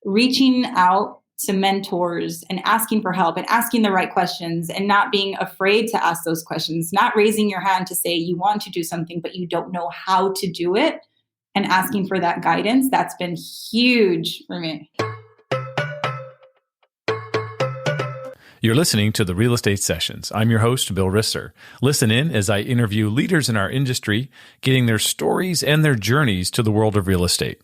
reaching out to mentors and asking for help and asking the right questions and not being afraid to ask those questions, not raising your hand to say you want to do something, but you don't know how to do it, and asking for that guidance. That's been huge for me. You're listening to the Real Estate Sessions. I'm your host, Bill Risser. Listen in as I interview leaders in our industry, getting their stories and their journeys to the world of real estate.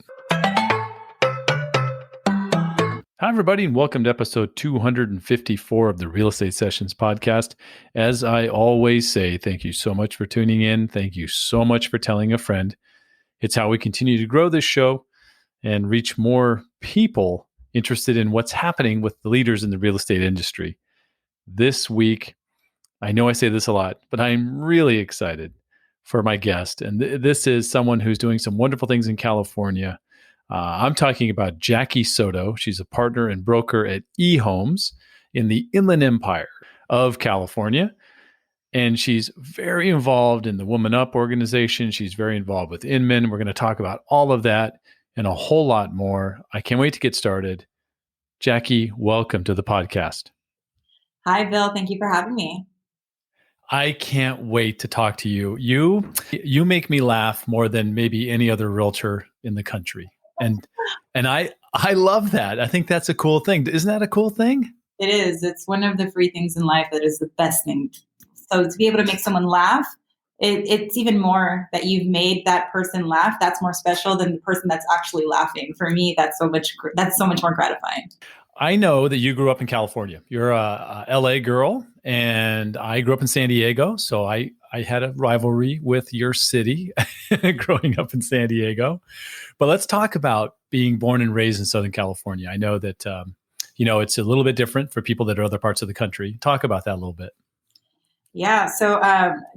Hi, everybody, and welcome to episode 254 of the Real Estate Sessions podcast. As I always say, thank you so much for tuning in. Thank you so much for telling a friend. It's how we continue to grow this show and reach more people interested in what's happening with the leaders in the real estate industry. This week, I know I say this a lot, but I'm really excited for my guest. And this is someone who's doing some wonderful things in California. I'm talking about Jackie Soto. She's a partner and broker at eHomes in the Inland Empire of California. And she's very involved in the Woman Up organization. She's very involved with Inman. We're going to talk about all of that and a whole lot more. I can't wait to get started. Jackie, welcome to the podcast. Hi, Bill. Thank you for having me. I can't wait to talk to you. You make me laugh more than maybe any other realtor in the country. And I love that. I think that's a cool thing. Isn't that a cool thing? It is. It's one of the free things in life that is the best thing. So to be able to make someone laugh, it's even more that you've made that person laugh. That's more special than the person that's actually laughing. For me, that's so much more gratifying. I know that you grew up in California. You're a LA girl, and I grew up in San Diego. So I had a rivalry with your city growing up in San Diego. But let's talk about being born and raised in Southern California. I know that, it's a little bit different for people that are other parts of the country. Talk about that a little bit. Yeah. So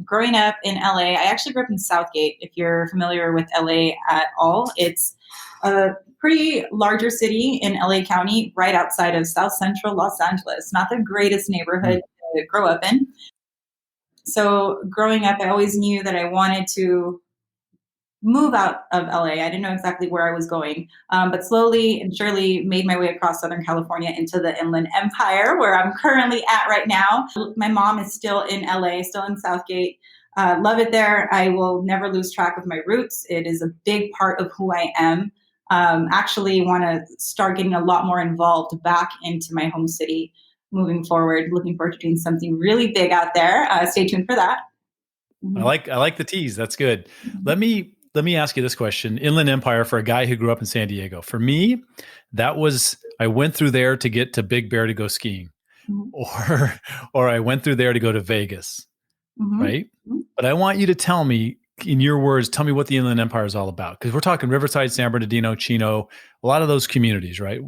growing up in LA, I actually grew up in Southgate. If you're familiar with LA at all, it's a pretty larger city in LA County, right outside of South Central Los Angeles. Not the greatest neighborhood to grow up in. So growing up, I always knew that I wanted to move out of LA. I didn't know exactly where I was going, but slowly and surely made my way across Southern California into the Inland Empire, where I'm currently at right now. My mom is still in LA, still in Southgate. Love it there. I will never lose track of my roots. It is a big part of who I am. Actually want to start getting a lot more involved back into my home city moving forward. Looking forward to doing something really big out there. Stay tuned for that. I like the tease. That's good. Let me ask you this question. Inland Empire, for a guy who grew up in San Diego, for me, I went through there to get to Big Bear to go skiing, or I went through there to go to Vegas, right? But I want you to tell me, in your words, tell me what the Inland Empire is all about. Because we're talking Riverside, San Bernardino, Chino, a lot of those communities, right?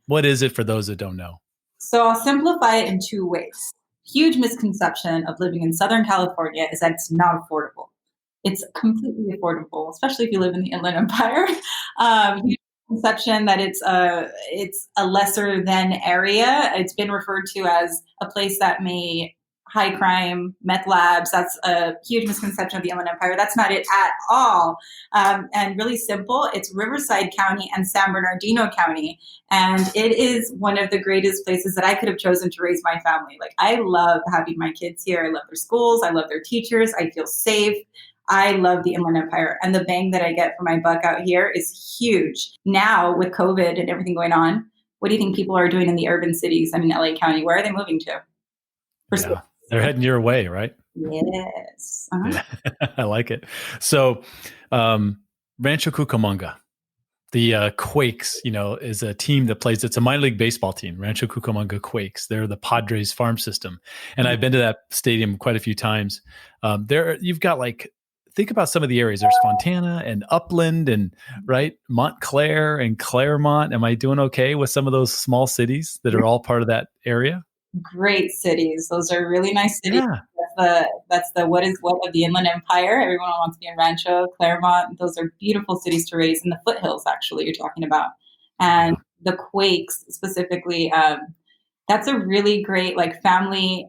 What is it for those that don't know? So I'll simplify it in two ways. Huge misconception of living in Southern California is that it's not affordable. It's completely affordable, especially if you live in the Inland Empire. Huge conception that it's a lesser than area. It's been referred to as a place that may high crime, meth labs. That's a huge misconception of the Inland Empire. That's not it at all. And really simple. It's Riverside County and San Bernardino County. And it is one of the greatest places that I could have chosen to raise my family. Like, I love having my kids here. I love their schools. I love their teachers. I feel safe. I love the Inland Empire, and the bang that I get for my buck out here is huge. Now with COVID and everything going on, what do you think people are doing in the urban cities? I mean, LA County, where are they moving to? Yeah, they're heading your way, right? Yes. Yeah, I like it. So Rancho Cucamonga, the Quakes, is a team that plays, it's a minor league baseball team, Rancho Cucamonga Quakes. They're the Padres farm system. And I've been to that stadium quite a few times. You've got think about some of the areas. There's Fontana and Upland and Montclair and Claremont. Am I doing okay with some of those small cities that are all part of that area? Great cities. Those are really nice cities. Yeah. That's the what of the Inland Empire. Everyone wants to be in Rancho, Claremont. Those are beautiful cities to raise in the foothills, actually, you're talking about. And the Quakes specifically, that's a really great family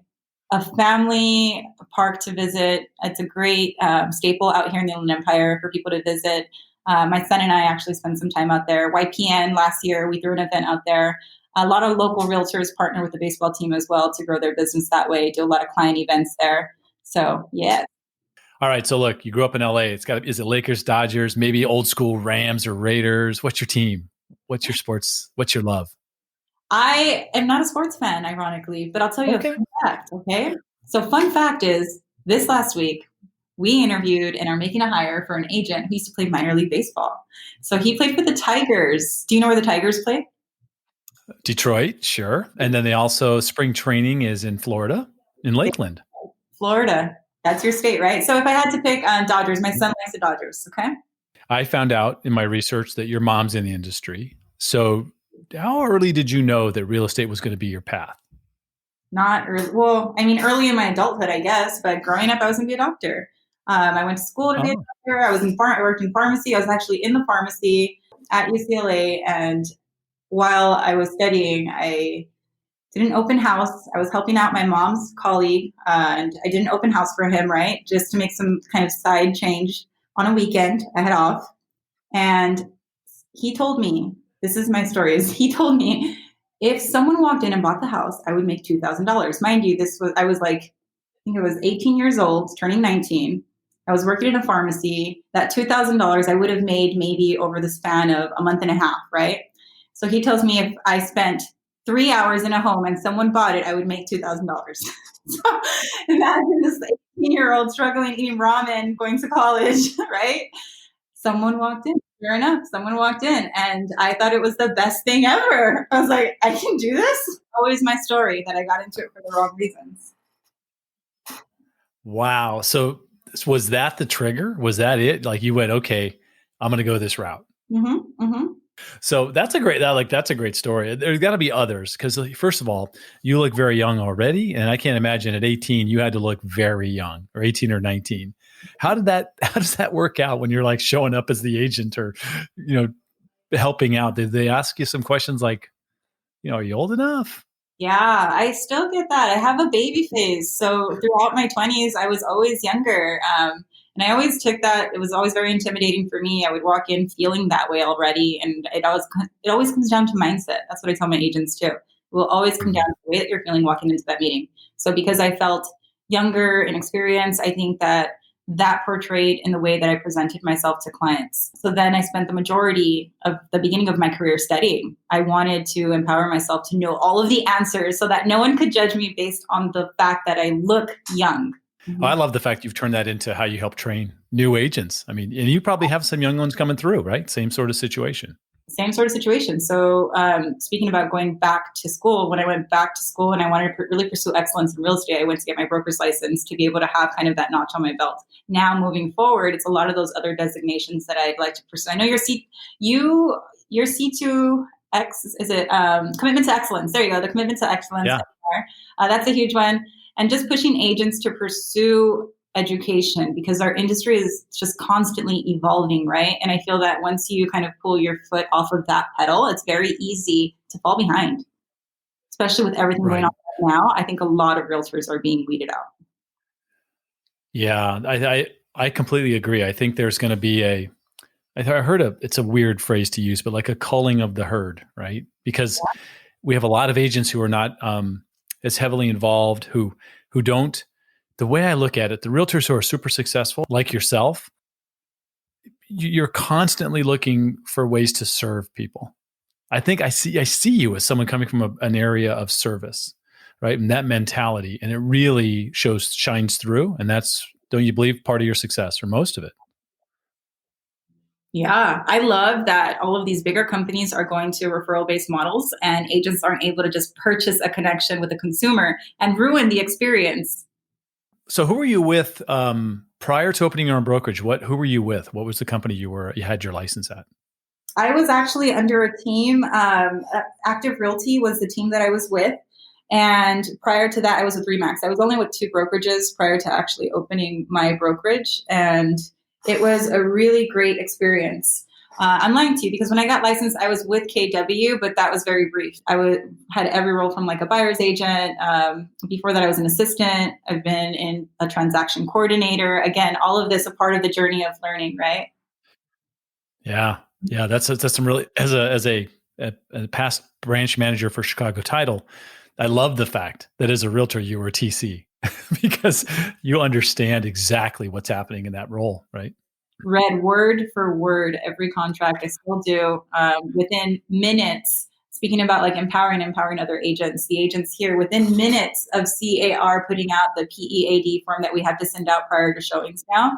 park to visit. It's a great staple out here in the Inland Empire for people to visit. My son and I actually spent some time out there. YPN last year, we threw an event out there. A lot of local realtors partner with the baseball team as well to grow their business that way, do a lot of client events there. So, yeah. All right. So look, you grew up in LA. Is it Lakers, Dodgers, maybe old school Rams or Raiders? What's your team? What's your sports? What's your love? I am not a sports fan, ironically, but I'll tell you a Okay. fun fact, okay? So, fun fact is this last week, we interviewed and are making a hire for an agent who used to play minor league baseball. So, he played for the Tigers. Do you know where the Tigers play? Detroit, sure. And then they also, spring training is in Florida, in Lakeland. Florida. That's your state, right? So, if I had to pick Dodgers, my son likes the Dodgers, okay? I found out in my research that your mom's in the industry. So how early did you know that real estate was going to be your path? Not early. Well, I mean, early in my adulthood, I guess, but growing up, I was going to be a doctor. I went to school to be a Oh, doctor. I worked in pharmacy. I was actually in the pharmacy at UCLA. And while I was studying, I did an open house. I was helping out my mom's colleague, and I did an open house for him, right? Just to make some kind of side change on a weekend. I had off. And he told me, this is my story, is he told me if someone walked in and bought the house, I would make $2,000. Mind you, I was like, I think I was 18 years old, turning 19. I was working in a pharmacy. That $2,000 I would have made maybe over the span of a month and a half, right? So he tells me if I spent 3 hours in a home and someone bought it, I would make $2,000. So imagine this 18-year-old struggling eating ramen, going to college, right? Someone walked in. Sure enough, someone walked in, and I thought it was the best thing ever. I was like, I can do this. Always my story that I got into it for the wrong reasons. wow. So was that the trigger? Was that it? Like you went, okay, I'm going to go this route. Mm-hmm, mm-hmm. So that's a great story. There's got to be others because first of all, you look very young already, and I can't imagine at 18 you had to look very young, or 18 or 19. How does that work out when you're like showing up as the agent or helping out? Did they ask you some questions like, are you old enough? Yeah, I still get that. I have a baby face. So throughout my 20s, I was always younger. And I always took that. It was always very intimidating for me. I would walk in feeling that way already. And it always comes down to mindset. That's what I tell my agents too. It will always come down to the way that you're feeling walking into that meeting. So because I felt younger and experienced, I think that portrayed in the way that I presented myself to clients. So then I spent the majority of the beginning of my career studying. I wanted to empower myself to know all of the answers so that no one could judge me based on the fact that I look young. Oh, I love the fact you've turned that into how you help train new agents. I mean, and you probably have some young ones coming through, right? Same sort of situation. Same sort of situation. So, speaking about going back to school, when I went back to school and I wanted to really pursue excellence in real estate, I went to get my broker's license to be able to have kind of that notch on my belt. Now, moving forward, it's a lot of those other designations that I'd like to pursue. I know your C2X, is it commitment to excellence? There you go, the commitment to excellence. Yeah. That's a huge one. And just pushing agents to pursue education because our industry is just constantly evolving, right? And I feel that once you kind of pull your foot off of that pedal, it's very easy to fall behind, especially with everything going Right. on right now. I think a lot of realtors are being weeded out. Yeah, I completely agree. I think there's going to be I heard it's a weird phrase to use, but like a culling of the herd, right? Because we have a lot of agents who are not as heavily involved, who don't. The way I look at it, the realtors who are super successful, like yourself, you're constantly looking for ways to serve people. I think I see you as someone coming from an area of service, right? And that mentality, and it really shines through. And that's, don't you believe, part of your success or most of it? Yeah, I love that all of these bigger companies are going to referral based models and agents aren't able to just purchase a connection with a consumer and ruin the experience. So who were you with prior to opening your own brokerage? Who were you with? What was the company you had your license at? I was actually under a team. Active Realty was the team that I was with. And prior to that, I was with Remax. I was only with two brokerages prior to actually opening my brokerage. And it was a really great experience. I'm lying to you because when I got licensed, I was with KW, but that was very brief. Had every role from like a buyer's agent. Before that, I was an assistant. I've been in a transaction coordinator. Again, all of this a part of the journey of learning, right? Yeah. Yeah. That's some really, as a past branch manager for Chicago Title, I love the fact that as a realtor, you were a TC because you understand exactly what's happening in that role, right? Read word for word every contract. I still do, within minutes. Speaking about like empowering other agents, the agents here within minutes of CAR putting out the PEAD form that we had to send out prior to showings now.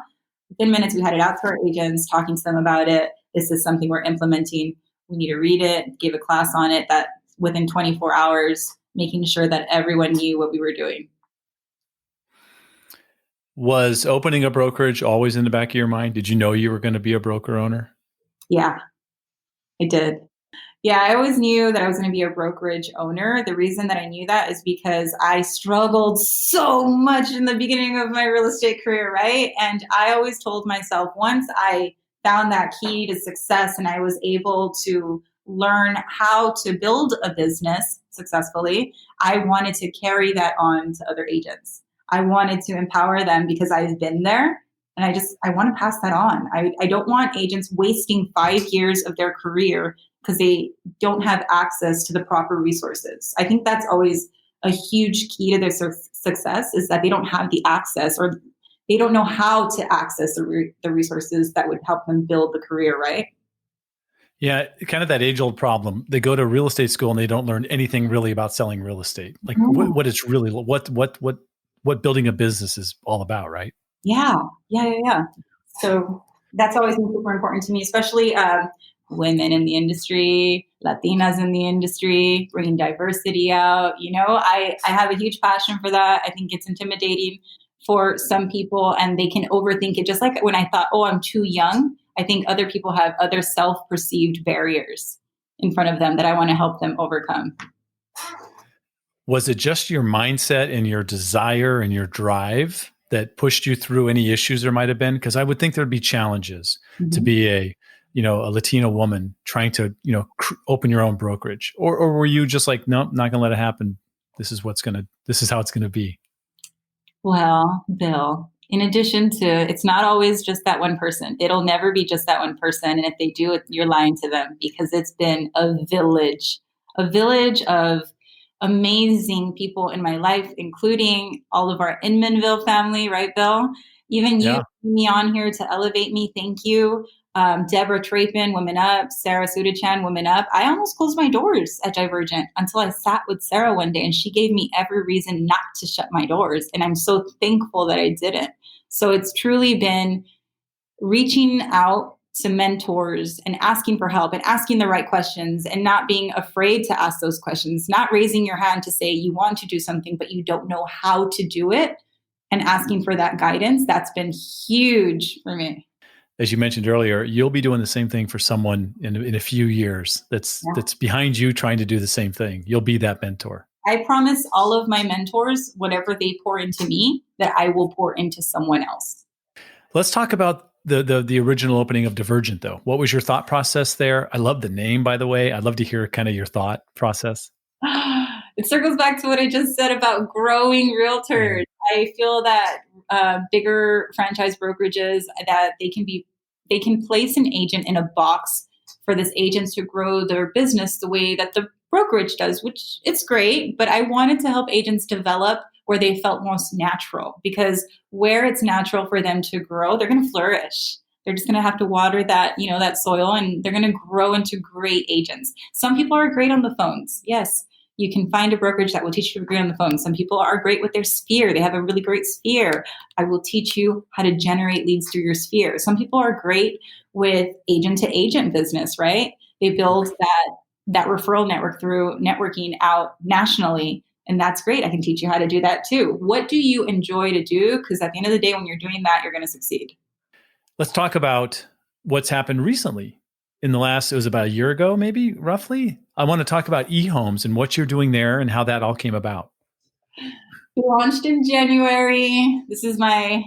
Within minutes, we had it out to our agents, talking to them about it. This is something we're implementing. We need to read it, give a class on it. That within 24 hours, making sure that everyone knew what we were doing. Was opening a brokerage always in the back of your mind? Did you know you were going to be a broker owner? Yeah, I did. Yeah, I always knew that I was going to be a brokerage owner. The reason that I knew that is because I struggled so much in the beginning of my real estate career, right? And I always told myself once I found that key to success and I was able to learn how to build a business successfully, I wanted to carry that on to other agents. I wanted to empower them because I've been there. And I want to pass that on. I don't want agents wasting 5 years of their career because they don't have access to the proper resources. I think that's always a huge key to their success is that they don't have the access or they don't know how to access the resources that would help them build the career, right? Yeah, kind of that age-old problem. They go to real estate school and they don't learn anything really about selling real estate. Like what it's really what building a business is all about, right? Yeah, yeah. So that's always been super important to me, especially women in the industry, Latinas in the industry, bringing diversity out. I have a huge passion for that. I think it's intimidating for some people and they can overthink it. Just like when I thought, oh, I'm too young, I think other people have other self-perceived barriers in front of them that I want to help them overcome. Was it just your mindset and your desire and your drive that pushed you through any issues there might have been? Because I would think there'd be challenges to Mm-hmm. be a Latina woman trying to, open your own brokerage, or were you just like, nope, not gonna let it happen. This is how it's gonna be. Well, Bill, in addition to, it's not always just that one person. It'll never be just that one person. And if they do it, you're lying to them because it's been a village of amazing people in my life, including all of our Inmanville family, right, Bill? Even you, Yeah. me on here to elevate me. Thank you. Deborah Trapin, Women Up, Sarah Sudachan, Women Up. I almost closed my doors at Divergent until I sat with Sarah one day and she gave me every reason not to shut my doors. And I'm so thankful that I didn't. So it's truly been reaching out to mentors and asking for help and asking the right questions and not being afraid to ask those questions, not raising your hand to say you want to do something, but you don't know how to do it and asking for that guidance. That's been huge for me. As you mentioned earlier, you'll be doing the same thing for someone in a few years Yeah. that's behind you trying to do the same thing. You'll be that mentor. I promise all of my mentors, whatever they pour into me, that I will pour into someone else. Let's talk about the original opening of Divergent, though. What was your thought process there? I love the name, by the way. I'd love to hear kind of your thought process. It circles back to what I just said about growing realtors. I feel that bigger franchise brokerages that they can place an agent in a box for this agent to grow their business the way that the brokerage does, which it's great. But I wanted to help agents develop where they felt most natural because where it's natural for them to grow, they're going to flourish. They're just going to have to water that, that soil and they're going to grow into great agents. Some people are great on the phones. Yes, you can find a brokerage that will teach you to be great on the phone. Some people are great with their sphere. They have a really great sphere. I will teach you how to generate leads through your sphere. Some people are great with agent to agent business, right? They build that referral network through networking out nationally. And that's great. I can teach you how to do that too. What do you enjoy to do? Because at the end of the day, when you're doing that, you're going to succeed. Let's talk about what's happened recently. It was about a year ago, maybe roughly. I want to talk about eHomes and what you're doing there and how that all came about. We launched in January. This is my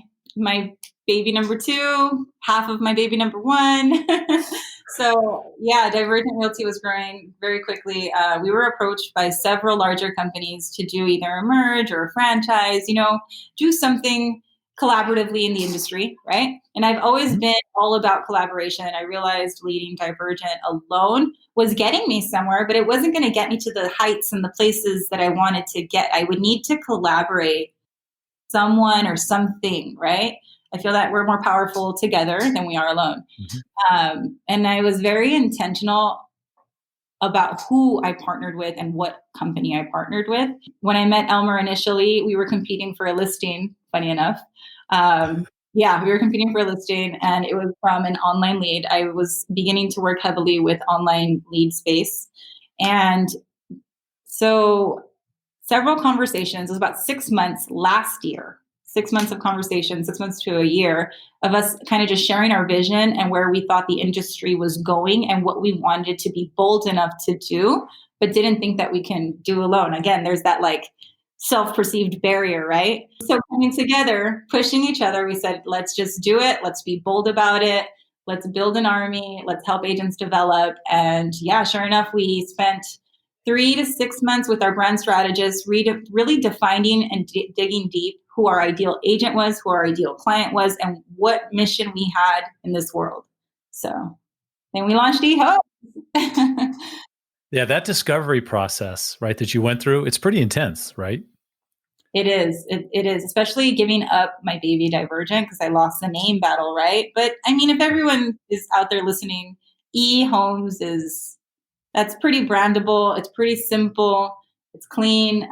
baby number 2, half of my baby number 1. So yeah, Divergent Realty was growing very quickly. We were approached by several larger companies to do either a merge or a franchise, do something collaboratively in the industry, right? And I've always been all about collaboration. I realized leading Divergent alone was getting me somewhere, but it wasn't going to get me to the heights and the places that I wanted to get. I would need to collaborate someone or something, right? I feel that we're more powerful together than we are alone. And I was very intentional about who I partnered with and what company I partnered with. When I met Elmer initially, we were competing for a listing, funny enough. Yeah, we were competing for a listing, and it was from an online lead. I was beginning to work heavily with online lead space. And so several conversations, it was about 6 months last year, 6 months of conversation, 6 months to a year of us kind of just sharing our vision and where we thought the industry was going and what we wanted to be bold enough to do, but didn't think that we can do alone. Again, there's that like self-perceived barrier, right? So coming together, pushing each other, we said, let's just do it. Let's be bold about it. Let's build an army. Let's help agents develop. And yeah, sure enough, we spent 3 to 6 months with our brand strategist, really defining and digging deep who our ideal agent was, who our ideal client was, and what mission we had in this world. So then we launched eHomes. Yeah, that discovery process, right, that you went through, it's pretty intense, right? It is. It is, especially giving up my baby Divergent because I lost the name battle, right? But I mean, if everyone is out there listening, eHomes that's pretty brandable. It's pretty simple. It's clean.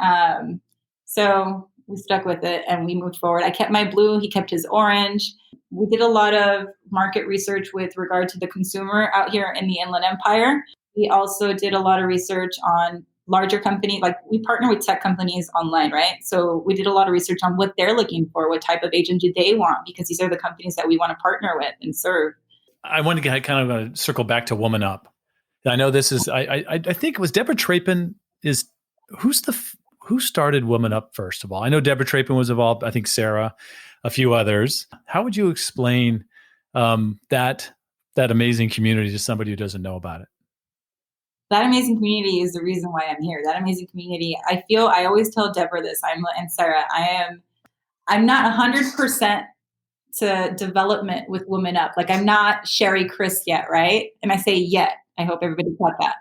So we stuck with it and we moved forward. I kept my blue. He kept his orange. We did a lot of market research with regard to the consumer out here in the Inland Empire. We also did a lot of research on larger companies. Like we partner with tech companies online, right? So we did a lot of research on what they're looking for. What type of agent do they want? Because these are the companies that we want to partner with and serve. I want to kind of circle back to Woman Up. I know this is. I think it was Deborah Trapin. Who started Woman Up first of all? I know Deborah Trapin was involved. I think Sarah, a few others. How would you explain that amazing community to somebody who doesn't know about it? That amazing community is the reason why I'm here. That amazing community. I always tell Deborah this. And Sarah. I'm not 100% to development with Woman Up. Like I'm not Sherry Chris yet, right? And I say yet. I hope everybody caught that.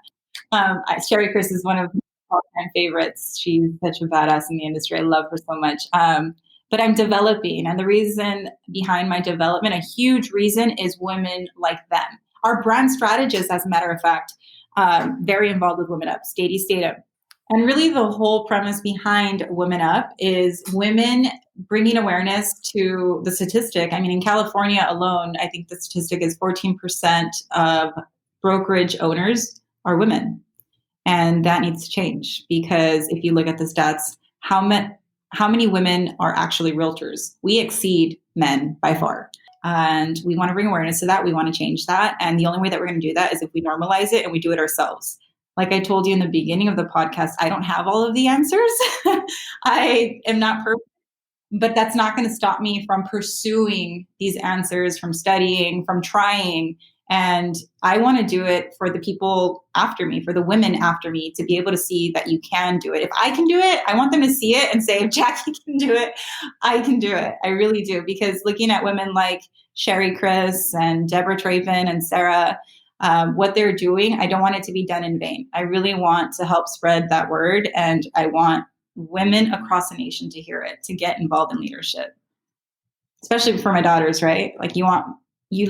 Sherry Chris is one of my all-time favorites. She's such a badass in the industry. I love her so much. But I'm developing. And the reason behind my development, a huge reason, is women like them. Our brand strategist, as a matter of fact, very involved with Women Up, Stady Statham. And really the whole premise behind Women Up is women bringing awareness to the statistic. I mean, in California alone, I think the statistic is 14% of brokerage owners are women. And that needs to change because if you look at the stats, how many women are actually realtors? We exceed men by far. And we want to bring awareness to that. We want to change that. And the only way that we're going to do that is if we normalize it and we do it ourselves. Like I told you in the beginning of the podcast, I don't have all of the answers. I am not perfect. But that's not going to stop me from pursuing these answers, from studying, from trying. And I want to do it for the people after me, for the women after me, to be able to see that you can do it. If I can do it, I want them to see it and say, if Jackie can do it, I can do it. I really do. Because looking at women like Sherry Chris and Deborah Trapin and Sarah, what they're doing, I don't want it to be done in vain. I really want to help spread that word. And I want women across the nation to hear it, to get involved in leadership, especially for my daughters, right? Like you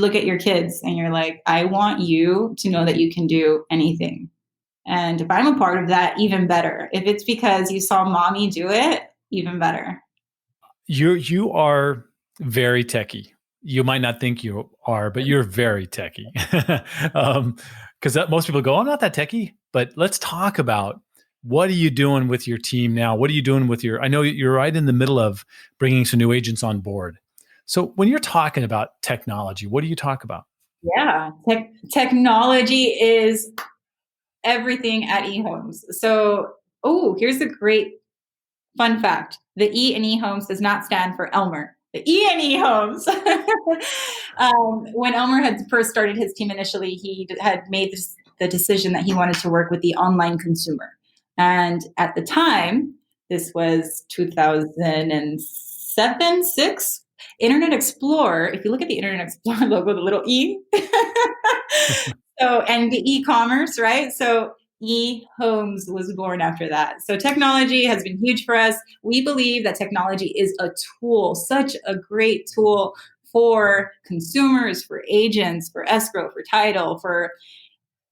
look at your kids and you're like, I want you to know that you can do anything. And if I'm a part of that, even better. If it's because you saw mommy do it, even better. You are very techie. You might not think you are, but you're very techie. Because most people go, I'm not that techie. But let's talk about, what are you doing with your team now? What are you doing with I know you're right in the middle of bringing some new agents on board. So when you're talking about technology, what do you talk about? Yeah, technology is everything at eHomes. So, here's a great fun fact. The E in eHomes does not stand for Elmer. The E in eHomes. When Elmer had first started his team initially, he had made the decision that he wanted to work with the online consumer. And at the time, this was 2007, 6, Internet Explorer, if you look at the Internet Explorer logo, the little E, so, and the e-commerce, right? So eHomes was born after that. So technology has been huge for us. We believe that technology is a tool, such a great tool for consumers, for agents, for escrow, for title, for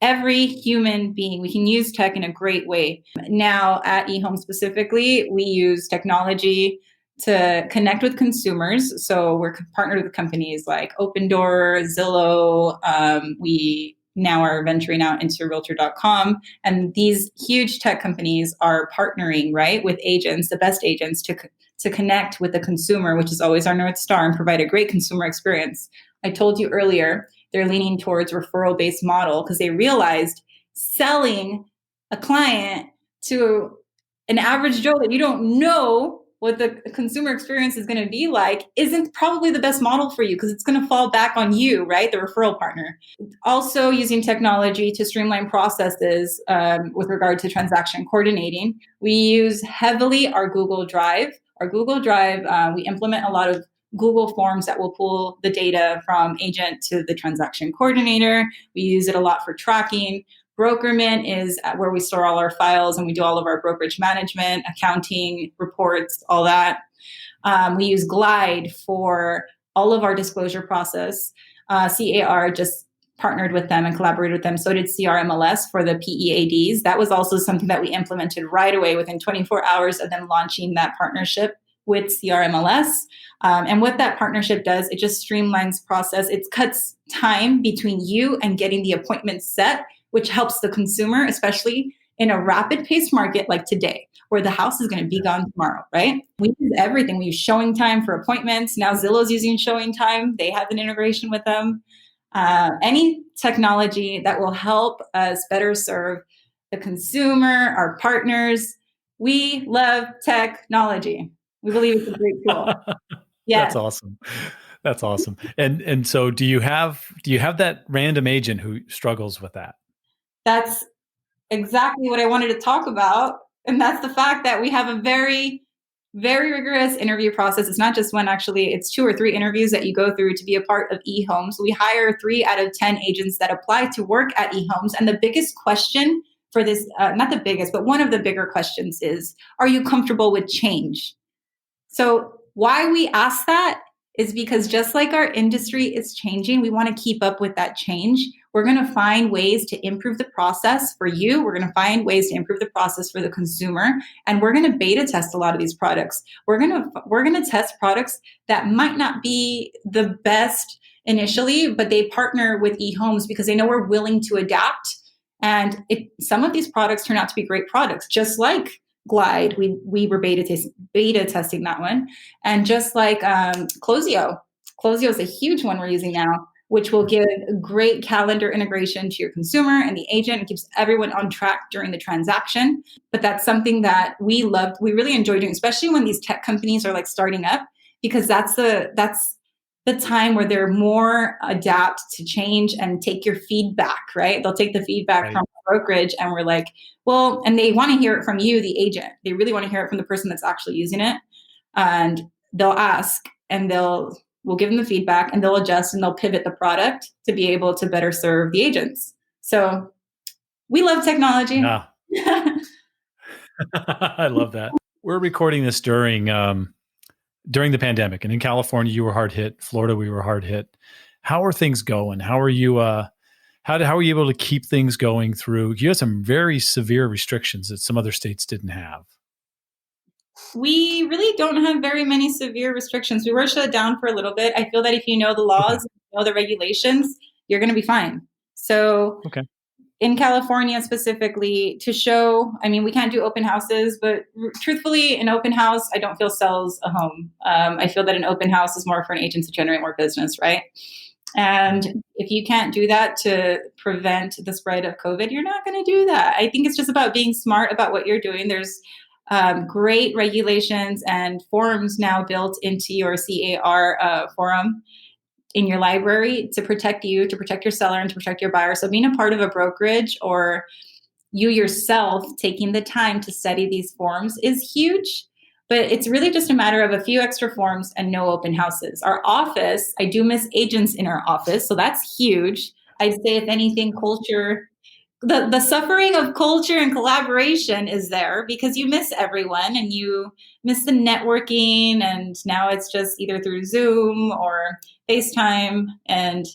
every human being. We can use tech in a great way. Now at eHome specifically, we use technology to connect with consumers. So we're partnered with companies like Open Door, Zillow. We now are venturing out into realtor.com. And these huge tech companies are partnering, right, with agents, the best agents, to connect with the consumer, which is always our North Star, and provide a great consumer experience. I told you earlier, they're leaning towards referral-based model because they realized selling a client to an average Joe that you don't know what the consumer experience is going to be like isn't probably the best model for you because it's going to fall back on you, right? The referral partner. Also using technology to streamline processes with regard to transaction coordinating. We use heavily our Google Drive. Our Google Drive, we implement a lot of Google Forms that will pull the data from agent to the transaction coordinator. We use it a lot for tracking. Brokerment is where we store all our files and we do all of our brokerage management, accounting, reports, all that. We use Glide for all of our disclosure process. CAR just partnered with them and collaborated with them. So did CRMLS for the PEADs. That was also something that we implemented right away within 24 hours of them launching that partnership with CRMLS. And what that partnership does, it just streamlines process. It cuts time between you and getting the appointment set, which helps the consumer, especially in a rapid paced market like today, where the house is going to be gone tomorrow, right? We use everything. We use showing time for appointments. Now Zillow's using showing time. They have an integration with them. Any technology that will help us better serve the consumer, our partners. We love technology. We believe it's a great tool. Yes. That's awesome. That's awesome. And so do you have that random agent who struggles with that? That's exactly what I wanted to talk about. And that's the fact that we have a very, very rigorous interview process. It's not just one, actually, it's 2 or 3 interviews that you go through to be a part of eHomes. We hire 3 out of 10 agents that apply to work at eHomes. And the biggest question for this, not the biggest, but one of the bigger questions is, are you comfortable with change? So why we ask that is because just like our industry is changing, we want to keep up with that change. We're going to find ways to improve the process for you. We're going to find ways to improve the process for the consumer. And we're going to beta test a lot of these products. We're going to test products that might not be the best initially, but they partner with eHomes because they know we're willing to adapt. And some of these products turn out to be great products, just like Glide. We were beta testing that one. And just like Closio is a huge one we're using now, which will give great calendar integration to your consumer and the agent. It keeps everyone on track during the transaction. But that's something that we really enjoy doing, especially when these tech companies are like starting up, because that's the time where they're more adapt to change and take your feedback, right? They'll take the feedback from the brokerage and we're like, well, and they want to hear it from you, the agent. They really want to hear it from the person that's actually using it. And they'll ask and we'll give them the feedback and they'll adjust and they'll pivot the product to be able to better serve the agents. So we love technology. Yeah. I love that. We're recording this during the pandemic, and in California, you were hard hit. Florida, we were hard hit. How are things going? How are you? How are you able to keep things going through? You had some very severe restrictions that some other states didn't have. We really don't have very many severe restrictions. We were shut down for a little bit. I feel that if you know the laws, you know the regulations, you're going to be fine. So in California specifically, to show, I mean, we can't do open houses, but truthfully, an open house, I don't feel sells a home. I feel that an open house is more for an agent to generate more business, right? And if you can't do that to prevent the spread of COVID, you're not going to do that. I think it's just about being smart about what you're doing. There's great regulations and forms now built into your CAR forum in your library to protect you, to protect your seller, and to protect your buyer. So being a part of a brokerage or you yourself taking the time to study these forms is huge. But it's really just a matter of a few extra forms and no open houses. Our office, I do miss agents in our office, so that's huge. I'd say, if anything, culture, the suffering of culture and collaboration is there because you miss everyone and you miss the networking, and now it's just either through Zoom or FaceTime, and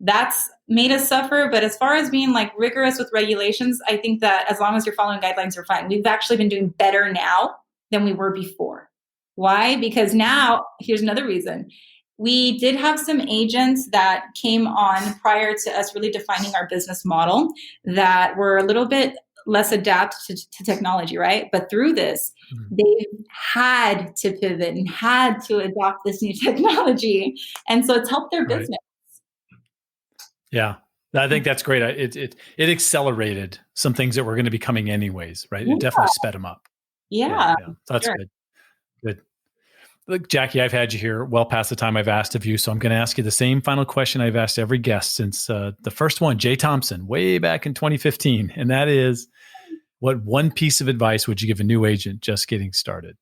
that's made us suffer. But as far as being like rigorous with regulations, I think that as long as you're following guidelines, you're fine. We've actually been doing better now than we were before. Why? Because now, here's another reason. We did have some agents that came on prior to us really defining our business model that were a little bit less adapted to technology, right? But through this, they've had to pivot and had to adopt this new technology. And so it's helped their Right. business. Yeah, I think that's great. It accelerated some things that were going to be coming anyways, right? Yeah. It definitely sped them up. Yeah. So that's Sure. good. Good. Look, Jackie, I've had you here well past the time I've asked of you, so I'm going to ask you the same final question I've asked every guest since the first one, Jay Thompson, way back in 2015, and that is, what one piece of advice would you give a new agent just getting started?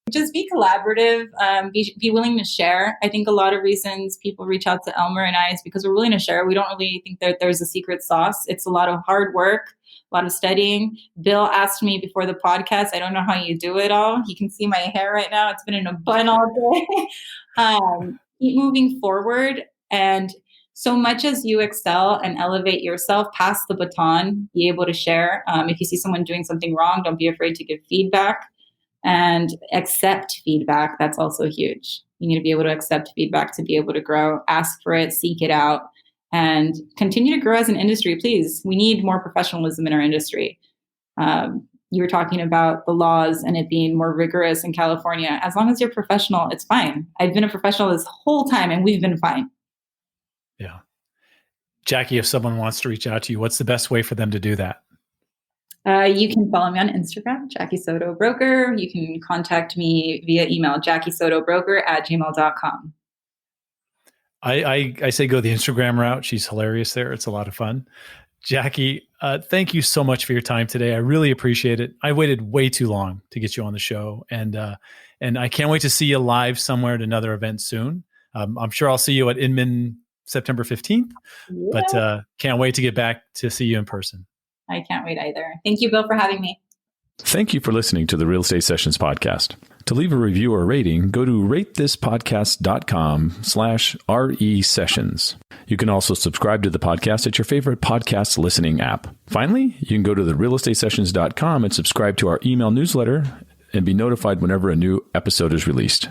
Just be collaborative, be willing to share. I think a lot of reasons people reach out to Elmer and I is because we're willing to share. We don't really think that there's a secret sauce. It's a lot of hard work, a lot of studying. Bill asked me before the podcast, I don't know how you do it all. You can see my hair right now. It's been in a bun all day. Keep moving forward. And so much as you excel and elevate yourself, pass the baton, be able to share. If you see someone doing something wrong, don't be afraid to give feedback. And accept feedback. That's also huge. You need to be able to accept feedback to be able to grow, ask for it, seek it out, and continue to grow as an industry. Please, we need more professionalism in our industry. You were talking about the laws and it being more rigorous in California. As long as you're professional, it's fine. I've been a professional this whole time and we've been fine. Yeah. Jackie, if someone wants to reach out to you, what's the best way for them to do that? You can follow me on Instagram, Jackie Soto Broker. You can contact me via email, jackiesotobroker@gmail.com. I say go the Instagram route. She's hilarious there. It's a lot of fun. Jackie, thank you so much for your time today. I really appreciate it. I waited way too long to get you on the show, and I can't wait to see you live somewhere at another event soon. I'm sure I'll see you at Inman September 15th, but can't wait to get back to see you in person. I can't wait either. Thank you, Bill, for having me. Thank you for listening to the Real Estate Sessions podcast. To leave a review or rating, go to ratethispodcast.com/RE sessions. You can also subscribe to the podcast at your favorite podcast listening app. Finally, you can go to therealestatesessions.com and subscribe to our email newsletter and be notified whenever a new episode is released.